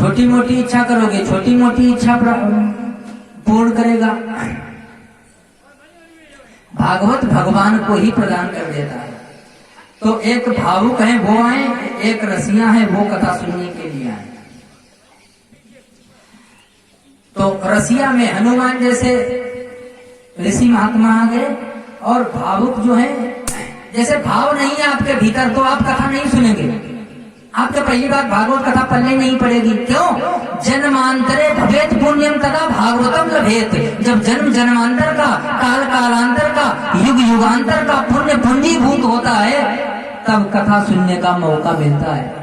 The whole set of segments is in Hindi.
छोटी मोटी इच्छा करोगे, छोटी मोटी इच्छा पूर्ण करेगा। भागवत भगवान को ही प्रदान कर देता है। तो एक भावुक है वो आए, एक रसिया है वो कथा सुनने के लिए आए। तो रसिया में हनुमान जैसे ऋषि महात्मा आ गए, और भावुक जो है, जैसे भाव नहीं है आपके भीतर तो आप कथा नहीं सुनेंगे। आपके पहली बात भागवत कथा पढ़ने नहीं पड़ेगी। क्यों? जन्मांतरे भवेत पुण्यम तथा भागवतम लभेत। जब जन्म जन्मांतर का, काल कालांतर का, युग युगांतर का पुण्य पूंजीभूत होता है, तब कथा सुनने का मौका मिलता है।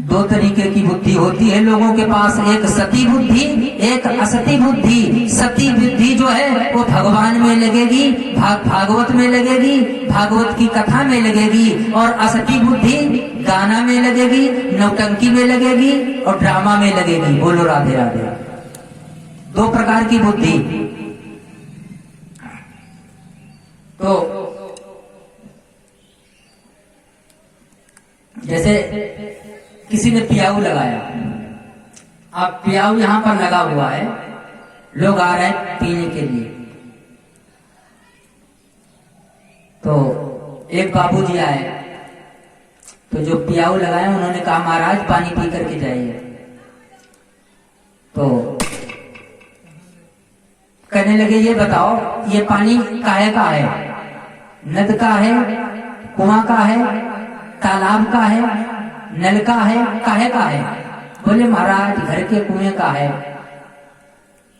दो तरीके की बुद्धि होती है लोगों के पास, एक सती बुद्धि, एक असती बुद्धि। सती बुद्धि जो है वो भगवान में लगेगी, भागवत में लगेगी, भागवत की कथा में लगेगी। और असती बुद्धि गाना में लगेगी, नौटंकी में लगेगी और ड्रामा में लगेगी। बोलो राधे राधे। दो प्रकार की बुद्धि। तो जैसे किसी ने पियाऊ लगाया, अब पियाऊ यहां पर लगा हुआ है, लोग आ रहे हैं पीने के लिए। तो एक बाबूजी आए, तो जो पियाऊ लगाया उन्होंने कहा महाराज पानी पी करके जाइए। तो कहने लगे ये बताओ ये पानी काहे का है? नद का है, कुआं का है, तालाब का है, नल का है, काहे का है? बोले महाराज घर के कुएं का है।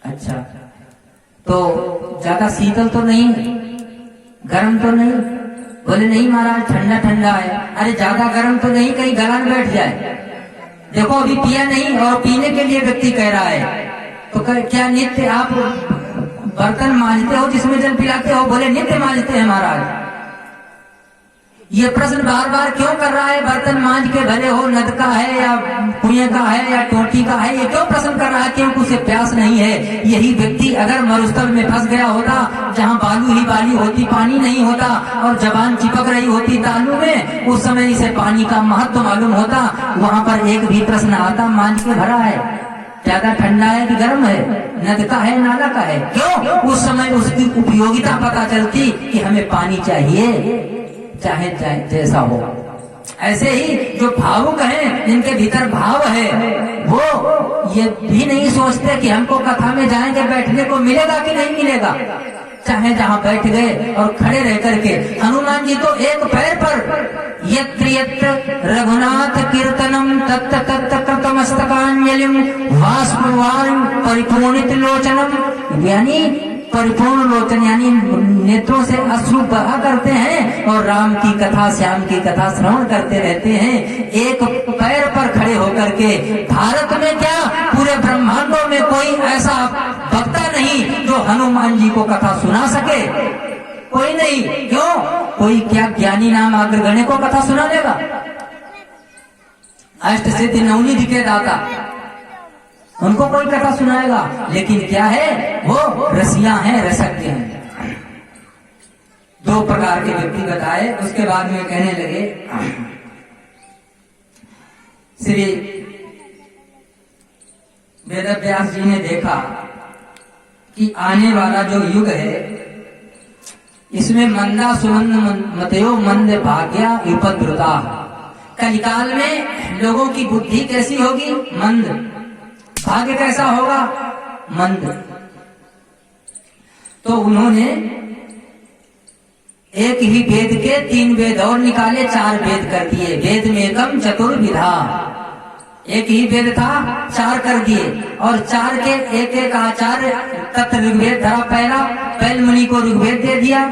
अच्छा, तो ज्यादा शीतल तो नहीं, गर्म तो नहीं? बोले नहीं महाराज ठंडा ठंडा है। अरे ज्यादा गर्म तो नहीं, कहीं गला में बैठ जाए। देखो अभी पिया नहीं और पीने के लिए व्यक्ति कह रहा है। तो क्या नित्य आप बर्तन मांजते हो जिसमें जल पिलाते हो? बोले नित्य मांजते हैं महाराज। ये प्रश्न बार बार क्यों कर रहा है? बर्तन मांज के भले हो, नद का है या कुएं का है या टोटी का है, ये क्यों प्रश्न कर रहा है? क्योंकि उसे प्यास नहीं है। यही व्यक्ति अगर मरुस्थल में फंस गया होता, जहाँ बालू ही बाली होती, पानी नहीं होता और जबान चिपक रही होती तालू में, उस समय इसे पानी का महत्व मालूम होता। वहां पर एक भी प्रश्न आता मांज के भरा है, ज्यादा ठंडा है कि गर्म है, नद का है नाला का है? क्यों? उस समय उसकी उपयोगिता पता चलती कि हमें पानी चाहिए, चाहे जैसा हो। ऐसे ही जो भावुक हैं, जिनके भीतर भाव है, वो ये भी नहीं सोचते कि हमको कथा में जाएंगे बैठने को मिलेगा कि नहीं मिलेगा। चाहे जहाँ बैठ गए और खड़े रह करके। हनुमान जी तो एक पैर पर यत्र यत्र रघुनाथ कीर्तनम तत्त तत्त कृतमस्तकांजलिम वाष्पवान परिपूर्णित लोचनम, यानी परिपूर्ण लोचन, यानी नेत्रों से अश्रु बहा करते हैं और राम की कथा, श्याम की कथा श्रवण करते रहते हैं एक पैर पर खड़े होकर के। भारत में क्या पूरे ब्रह्मांडों में कोई ऐसा वक्ता नहीं जो हनुमान जी को कथा सुना सके? कोई नहीं। क्यों? कोई क्या ज्ञानी नाम अग्रगण्य को कथा सुना देगा? अष्ट सिद्धि नवनिधि के दाता, उनको कोई कथा सुनाएगा? लेकिन क्या है, वो रसिया हैं, रसज्ञ हैं। दो प्रकार के व्यक्ति बताए। उसके बाद में कहने लगे श्री वेदव्यास जी ने देखा कि आने वाला जो युग है इसमें मंदा सुमंद मतयो मंद भाग्या उपद्रुता। कलिकाल में लोगों की बुद्धि कैसी होगी? मंद। भाग्य कैसा होगा? मंद। तो उन्होंने एक ही वेद के 3 वेद और निकाले, 4 वेद कर दिए। वेद में एकम चतुर्विधा। एक ही वेद था, 4 कर दिए। और 4 के एक एक आचार्य तत्व ऋग्वेद धरा पहला, पहल मुनि को ऋग्वेद दे दिया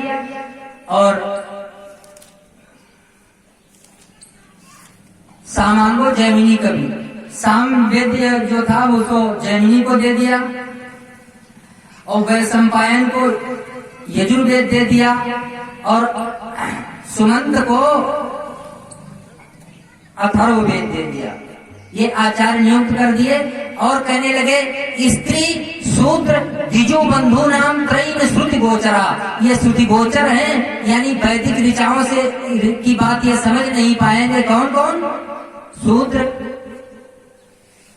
और सामांगो जैमिनी कवि, साम वेद्य जो था वो तो जैमिनी को दे दिया और वैशंपायन को यजुर्वेद दे दिया और सुमंत को अथर्ववेद दे दिया। ये आचार्य नियुक्त कर दिए और कहने लगे स्त्री शूद्र द्विजो बंधु नाम त्रयीन श्रुति गोचरा। ये श्रुति गोचर है, यानी वैदिक ऋचाओं से की बात ये समझ नहीं पाएंगे। कौन कौन? शूद्र,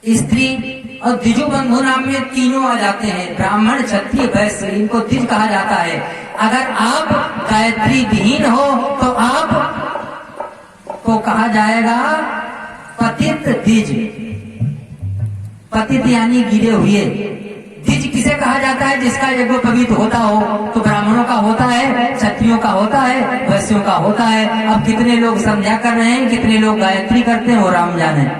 स्त्री और द्विजु बंधु नाम में तीनों आ जाते हैं, ब्राह्मण क्षत्रिय वैश्य, इनको द्विज कहा जाता है। अगर आप गायत्री विहीन हो तो आप को कहा जाएगा पतित द्विज। पतित यानी गिरे हुए। द्विज किसे कहा जाता है? जिसका यज्ञ पवित्र होता हो। तो ब्राह्मणों का होता है, क्षत्रियों का होता है, वैश्यों का होता है। अब कितने लोग संध्या कर रहे हैं, कितने लोग गायत्री करते हैं, वो राम जाने।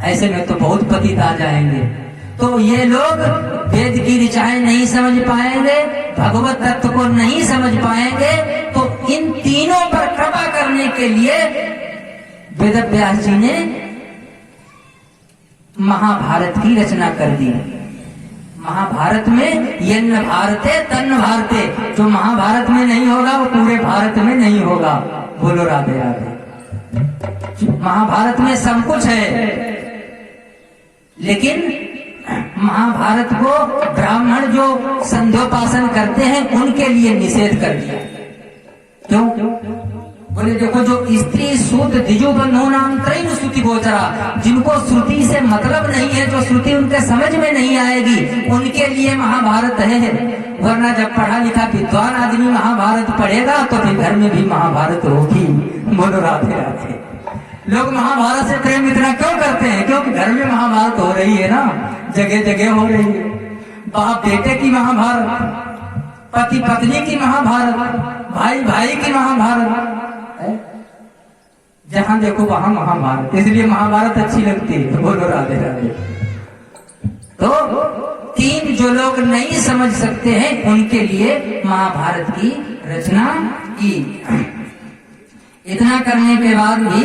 ऐसे में तो बहुत पतित आ जाएंगे। तो ये लोग वेद की ऋचाएं नहीं समझ पाएंगे, भगवत तत्व को नहीं समझ पाएंगे। तो इन तीनों पर कृपा करने के लिए वेद व्यास जी ने महाभारत की रचना कर दी। महाभारत में यन्न भारते तन्न भारते, जो महाभारत में नहीं होगा वो पूरे भारत में नहीं होगा। बोलो राधे राधे। महाभारत में सब कुछ है, लेकिन महाभारत को ब्राह्मण जो संध्योपासन करते हैं उनके लिए निषेध कर दिया। क्यों? बोले देखो, जो स्त्री सूत द्विजु बंधु नाम त्रयी श्रुति गोचरा, जिनको श्रुति से मतलब नहीं है, जो श्रुति उनके समझ में नहीं आएगी, उनके लिए महाभारत है। वरना जब पढ़ा लिखा विद्वान आदमी महाभारत पढ़ेगा तो फिर घर में भी महाभारत होगी। बोलो राधे राधे। लोग महाभारत से प्रेम इतना क्यों करते हैं? क्योंकि घर में महाभारत हो रही है ना, जगह जगह हो रही है। बाप बेटे की महाभारत, पति पत्नी की महाभारत, भाई भाई की महाभारत, जहां देखो वहां महाभारत, इसलिए महाभारत अच्छी लगती है। बोलो राधे राधे। तो तीन जो लोग नहीं समझ सकते हैं उनके लिए महाभारत की रचना की। इतना करने के बाद भी